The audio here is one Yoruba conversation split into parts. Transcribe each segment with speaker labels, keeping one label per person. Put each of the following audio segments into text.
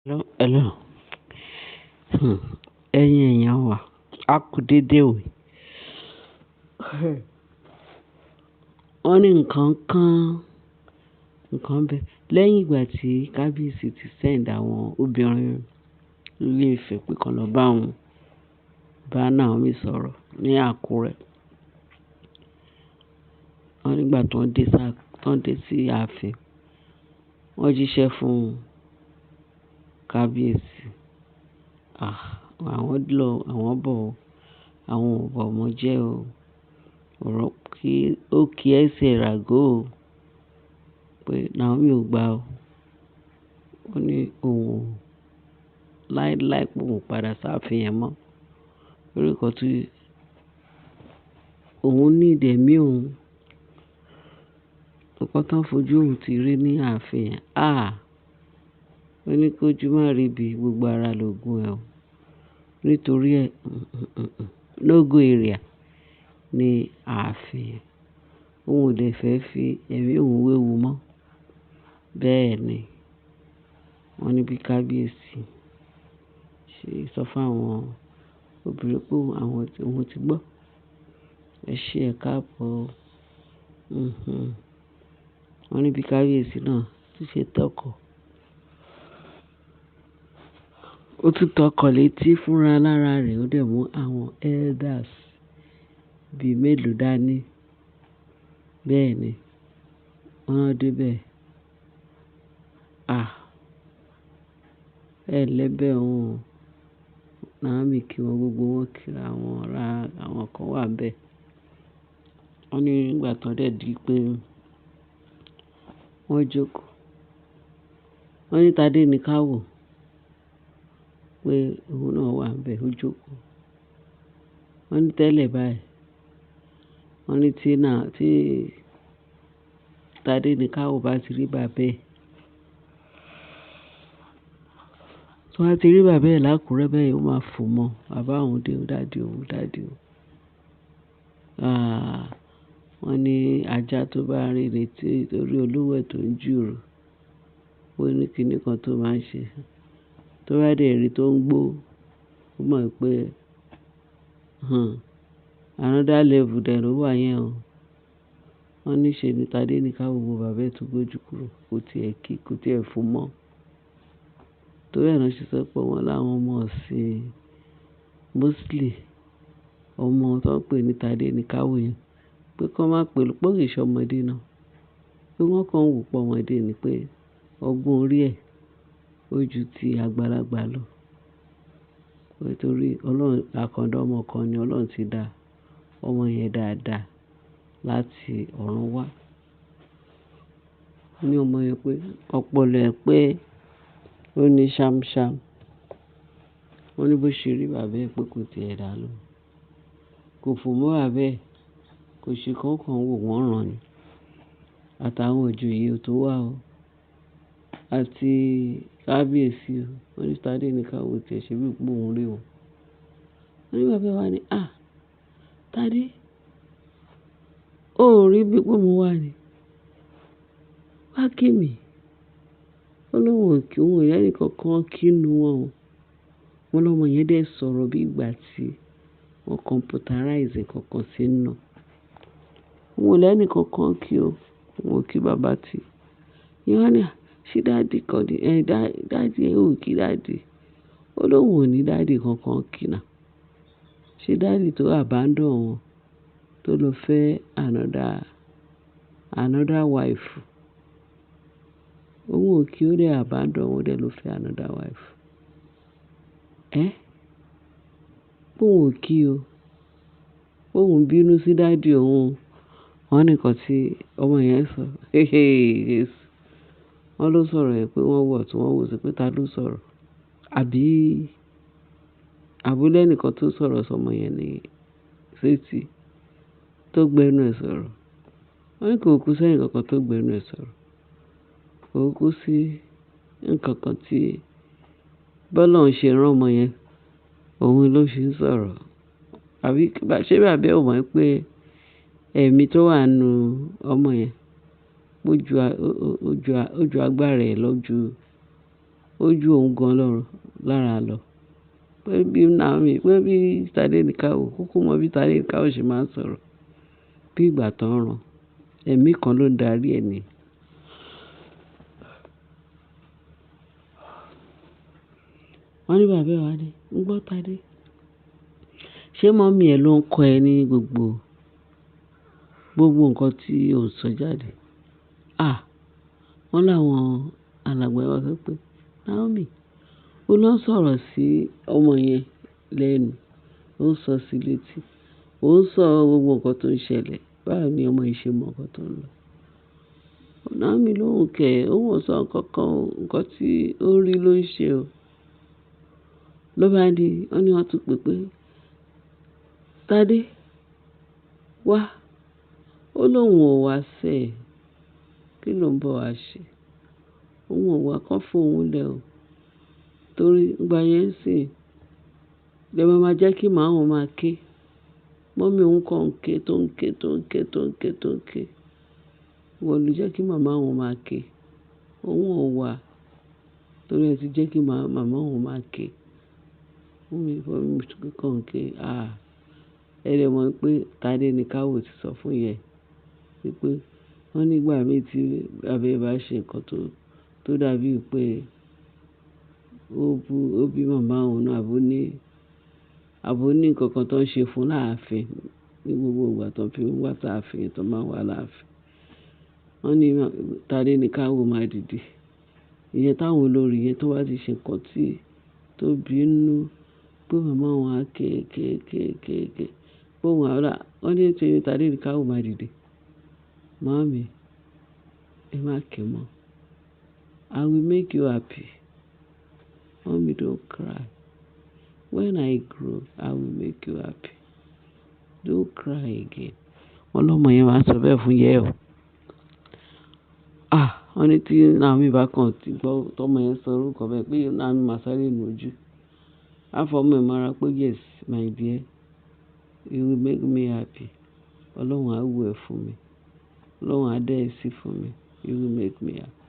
Speaker 1: Hello, hello. Ẹ̀yin èèyàn wa, a kú dédé ìwòyí. Wọ́n ní nǹkan bẹ. Lẹ́yìn ìgbà tí kábíyèsí ti send àwọn obìnrin Ilé Ifẹ̀ pé kán lọ bá òun bá Naomi sọ̀rọ̀ ní Àkúrẹ́. Wọ́n nígbà tó ń dé sí ààfin, wọ́n jíṣẹ́ fún kábíyèsí. Àwọn lọ, àwọn bọ̀ o, àwọn ò bọ̀ mọ́ jẹ́ o. Ọ̀rọ̀ ó kí ẹsẹ̀ ràgó o pé Naomi ò gbà o. Ó ní òun láíláí pé òun padà sáàfin yẹn mọ́. Lórí nǹkan tí òun ní ìdẹ̀mí òun, nǹkan tán fojú òun ti rí ní ààfin yẹn. Ó ní kójú má rí bí gbogbo ara lògùn ẹ̀ o. Nítorí ẹ̀, no go area ní ààfin yẹn. Òun ò dẹ̀ fẹ́ fi ẹ̀mí òun wéwu mọ́. Bẹ́ẹ̀ ni wọ́n ní bí kábíyèsí ṣe sọ fún àwọn obìnrin pé òun ti gbọ́. Ẹ ṣé ẹ káàbọ̀ o. Wọ́n ní bí kábíyèsí náà ti ṣe tọkọ̀. Ó tún tọkọ̀ létí fúnra lára rẹ̀, ó dẹ̀ mú àwọn elders bíi mélòó dání. Bẹ́ẹ̀ ni wọ́n débẹ̀. Ẹlẹ́bẹ̀ òun o. Naomi kí wọn, gbogbo wọn kíra wọn, àwọn kan wà ńbẹ̀. Wọ́n ní nígbà tán dẹ̀ di pé wọ́n jókòó. Wọ́n ní Tádé ní ká wò pé òun náà wà ńbẹ̀, ó jókòó. Wọ́n ní tẹ́lẹ̀ báyìí. Wọ́n ní tí Tádé ní ká wò bá ti rí bàbá ẹ̀. Tí wọ́n bá ti rí bàbá ẹ̀ l'Ákúrẹ́ bẹ́yẹn, ó máa fò mọ́. Bàbá òun dé o, daddy o, daddy o. Wọ́n ní ajá tó bá rìn létí torí olúwẹ̀ tó ń jùrù. Ó ní kinní kan tó máa ń ṣe. Tó bá dẹ̀ rí tó ń gbó, ó mọ̀ pé another level dẹ̀ ló wà yẹn o. Wọ́n ní ṣe ni Tádé ní ká wo bàbá ẹ̀ tó gbójú kúrò, kò tiẹ̀ fò mọ́. Torí ẹ̀ náà ṣe sọ pé wọ́n láwọn ọmọ ọ̀sìn mostly ọmọ tó ń pè ní Tádé ní ká wò yẹn. Pé kán má pè pé kì í ṣọmọdé náà. Pé wọ́n kàn wò pé ọmọdé ni, pé ọgbọ́n orí ẹ̀ ó ju ti àgbàlagbà lọ. Nítorí àkàndá ọmọ kan ni Ọlọ́run ti dá ọmọ yẹn dáadáa láti ọ̀run wá. Ní ọmọ yẹn pé ọpọlọ ẹ̀ pé ó ní ṣámṣám. Wọ́n ní bó ṣe rí bàbá ẹ̀ pé kò tiẹ̀ dá lóhùn. Kò fò mọ́ bàbá ẹ̀, kò ṣe kọ́kàn wò wọ́n ràn ni. Àtàwọn ìjòyè tó wà o, àti kábíyèsí o. Wọ́n ní Tádé ní ká wò tiẹ̀ ṣe bí pé òun rí wọn. Wọ́n ní bàbá wa ní, Tádé, o ò rí bí pé mo wà ni. Wá kí mi. Ó lóun ò rí ẹnì kankan kí inú wọn o. Wọ́n lọ́mọ yẹn dẹ̀ sọ̀rọ̀ bí ìgbà tí wọ́n computerize kankan sínú. Òun ò lẹ́nì kankan kí o. Òun ò kí bàbá tí. Ìyẹn ní ṣé dáàdì kan ni? Dáàdì ẹ̀ ò kí dáàdì. Ó lóun ò ní dáàdì kankan kí náà. Ṣé dáàdì tó abandon wọn tó lọ fẹ́ another wife. Òun ò kí, ó dẹ̀ abandon wọn, ó dẹ̀ lọ fẹ́ another wife. Òun ò kí o. Òun bínú sí dáàdì òun. Wọ́n ní nǹkan tí ọmọ yẹn sọ. Wọ́n ló sọ̀rọ̀ yẹn pé wọ́n wọ̀ tí wọ́n wò sí pé ta ló sọ̀rọ̀. Àbí lẹ́nìkan tó sọ̀rọ̀ sọmọ yẹn ní sétí tó gbẹnu ẹ̀ sọ̀rọ̀. Wọ́n ní kò kú sẹ́yìn kankan tó gbẹnu ẹ̀ sọ̀rọ̀. Kò kú sí nǹkan kan tí bọ́lọ́run ṣe rán ọmọ yẹn, òun ló fi ń sọ̀rọ̀. Àbí ṣé bàbá ẹ̀ ò mọ̀ pé ẹ̀mí tó wà nínú ọmọ yẹn ó ju agbára ẹ̀ lọ, ó ju òun gan lára lọ. Pé bí Naomi, pé bí Tadenikawo, kúkú mọ bí Tadenikawo ṣe máa ń sọ̀rọ̀. Bí ìgbà tó ń ràn. Ẹ̀mí kan ló ń darí ẹ̀ ni. Wọ́n ní bàbá ẹ̀ wá ní, ń gbọ́ Tádé. Ṣé mọ́mì ẹ̀ ló ń kọ́ ẹ ní gbogbo nǹkan tí ò ń sọ jáde? Wọ́n láwọn alàgbà wa sọ pé, Naomi, ó lọ sọ̀rọ̀ sí ọmọ yẹn lẹ́nu. Ó ń sọ sí létí. Ó ń sọ gbogbo nǹkan tó ń ṣẹlẹ̀. Báwo ni ọmọ yìí ṣe mọ nǹkan tó ń lọ? Naomi lóhùn kẹ̀, ó wọ́n sọ nǹkan tí ó rí ló ń ṣe o. Ló bá di, wọ́n ní wọ́n tún pè pé, Tádé, wá. Ó lóun ò wá sẹ́ ẹ̀. Kí ló ń bọ̀ wá ṣe? Òun ò wá kọ́ fún òun lẹ̀ o. Torí ìgbà yẹn sì, lẹ máa jẹ́ kí màá wọn máa ké. Mọ́mì òun kàn ń ké tó ń ké tó ń ké tó ń ké tó ń ké. Wọ́n ló jẹ́ kí màmá wọn máa ké. Òun ò wá. Torí ẹ ti jẹ́ kí màmá wọn máa ké. Mọ́mì kàn ń ké. Ẹ lè mọ̀ pé Tadenikawo ti sọ fún yẹn. Wípé wọ́n nígbà míì tí bàbá ẹ̀ bá ṣe nǹkan tó dàbí pé ó bí màmá òun náà àbó ní nǹkan kan tó ń ṣe fún láàfin ní gbogbo ìgbà tó fi wá sáàfin tó máa wà láàfin. Wọ́n ní Tadenikawo máa dìde. Ìyẹn táwọn olórí yẹn tó wá ti ṣe nǹkan tó bínú pé màmá wọn á ké. Bóun àrà, wọ́n ní tí Tadenikawo máa dìde. Màámi, ẹ má ké mọ́. I will make you happy. Mommy, don't cry. When I grow, I will make you happy. Don't cry again. Wọ́n lọ́mọ yẹn máa sọ bẹ́ẹ̀ fún yẹ́ o. Wọ́n ní tí Naomi bá kàn ti gbọ́ tọ́mọ yẹn sọ orúkọ bẹ́ẹ̀ pé Naomi máa sáré nù ojú. Àfọ̀mọ́ ẹ̀ mọ́ra pé yes, my dear, you will make me happy. Ọlọ́run á wù ẹ́ fún mi. Ọlọ́run á dẹ́ ẹ sí fún mi. You will make me happy.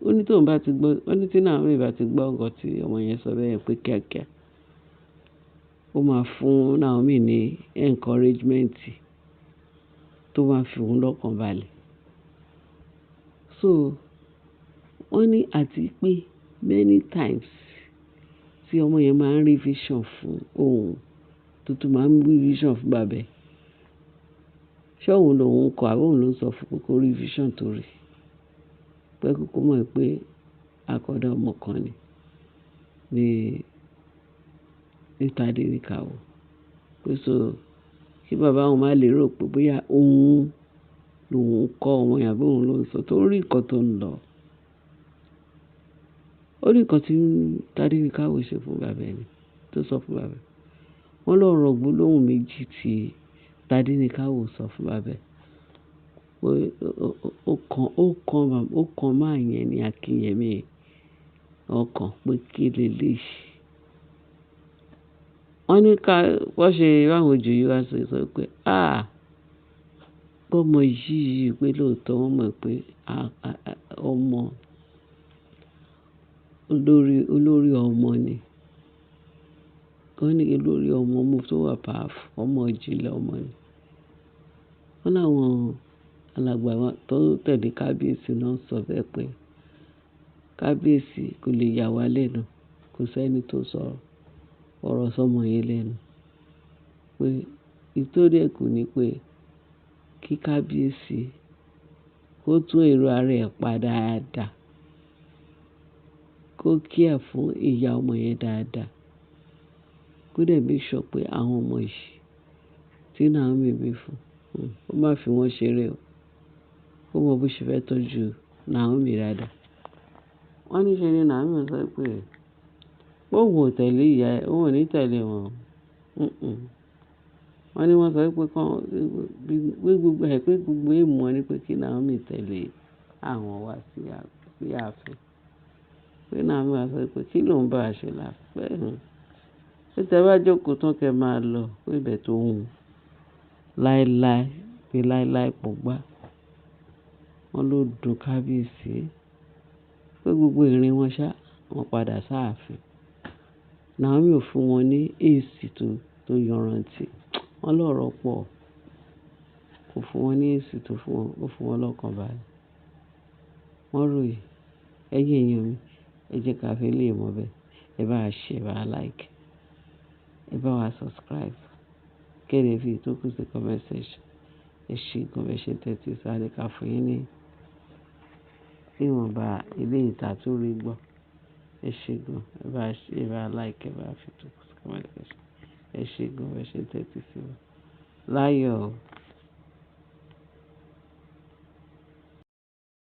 Speaker 1: Ó ní tóun bá ti gbọ́, ó ní tí Naomi bá ti gbọ́ nǹkan tí ọmọ yẹn sọ bẹ́ẹ̀ pé kíákíá. Ó máa fún Naomi ní encouragement tó máa fi òun lọ́kàn balẹ̀. So, wọ́n ní àti pé many times tí ọmọ yẹn máa ń rí vision fún òun, tuntun máa ń rí vision fún bàbá ẹ̀. Ṣé òun lòun kọ àbí òun ló ń sọ fún pé kó rí vision tó rí? Pé kókó mọ̀ pé àkọ́dá ọmọ kan ní Tadenikawo. Pé so kí bàbá òun má lè rò pé bóyá òun lòun kọ́ ọmọ yẹn àbí òun ló ń sọ tó rí nǹkan tó ń lọ. Ó rí nǹkan tí Tadenikawo ṣe fún bàbá ẹ̀ ni tó sọ fún bàbá ẹ̀. Wọ́n lọ rọ̀ gbólóhùn méjì tí Tadenikawo sọ fún bàbá ẹ̀. Pé ó kan máa yẹn ní Akínyẹmí ọkàn pé kí leléyìí. Wọ́n ní wọ́n ṣe ráwọn ojú yìí wá sọ pé bọ́mọ yìí pé lóòótọ́ wọ́n mọ̀ pé ọmọ olórí ọmọ ni. Wọ́n ní olórí ọmọ tó wà powerful, ọmọ ìjìnlẹ̀ ọmọ ni. Wọ́n láwọn alàgbà tó tẹ̀lé kábíyèsí náà sọ bẹ́ẹ̀ pé kábíyèsí kò lè yà wá lẹ́nu. Kò sẹ́ni tó sọ ọ̀rọ̀ sọ́mọ yẹn lẹ́nu. Pé ìtòrí ẹ̀kú ni pé kí kábíyèsí kó tún èrò ara ẹ̀ pa dáadáa. Kó care fún ìyá ọmọ yẹn dáadáa. Kó dẹ̀ make sure pé àwọn ọmọ yìí tí Naomi bí fún, ó má fi wọ́n ṣeré o. Ó mọ bó ṣe fẹ́ tọ́jú Naomi dáadáa. Wọ́n ní ṣe ni Naomi sọ pé òun ò tẹ̀lé ìyá ẹ̀, òun ò ní tẹ̀lé wọn. Wọ́n ní wọ́n sọ pé gbogbo èèmù wọn ni pé kí Naomi tẹ̀lé àwọn wá sí ààfin. Pé Naomi wá sọ pé kí lòun bá ṣe láàfin. Pé tẹ́ bá jókòó tán kẹ́ máa lọ pé ibẹ̀ tó hùn láéláé pé láéláé pọ̀ gbá. Wọ́n ló dùn kábíyèsí. Pé gbogbo ìrìn wọn ṣá wọ́n padà sáàfin. Naomi ò fún wọn ní èsì tó yanrantí. Wọ́n lọ́rọ̀ pọ̀. Kò fún wọn ní èsì tó fún wọn, ó fún wọn lọ́kàn balẹ̀. Wọ́n ròyìn. Ẹ̀yin èèyàn mi, ẹ jẹ́ ká fi eléyìí mọ̀ bẹ́ẹ̀. Ẹ bá wa share, ẹ bá wa like, ẹ bá wa subscribe. Kéde fi ìtókù sí comment section. Ẹ ṣé gan bẹ́ẹ̀ ṣe tẹ́tí sí wa ní ká fún yín ní ìwọ̀nba eléyìí tá tún rí gbọ́. Ẹ ṣé gan, ẹ bá share, ẹ bá like, ẹ bá fi ìtókù sí comment section. Ẹ ṣé gan bẹ́ẹ̀ ṣe tẹ́tí sí wa. Láyọ̀ o.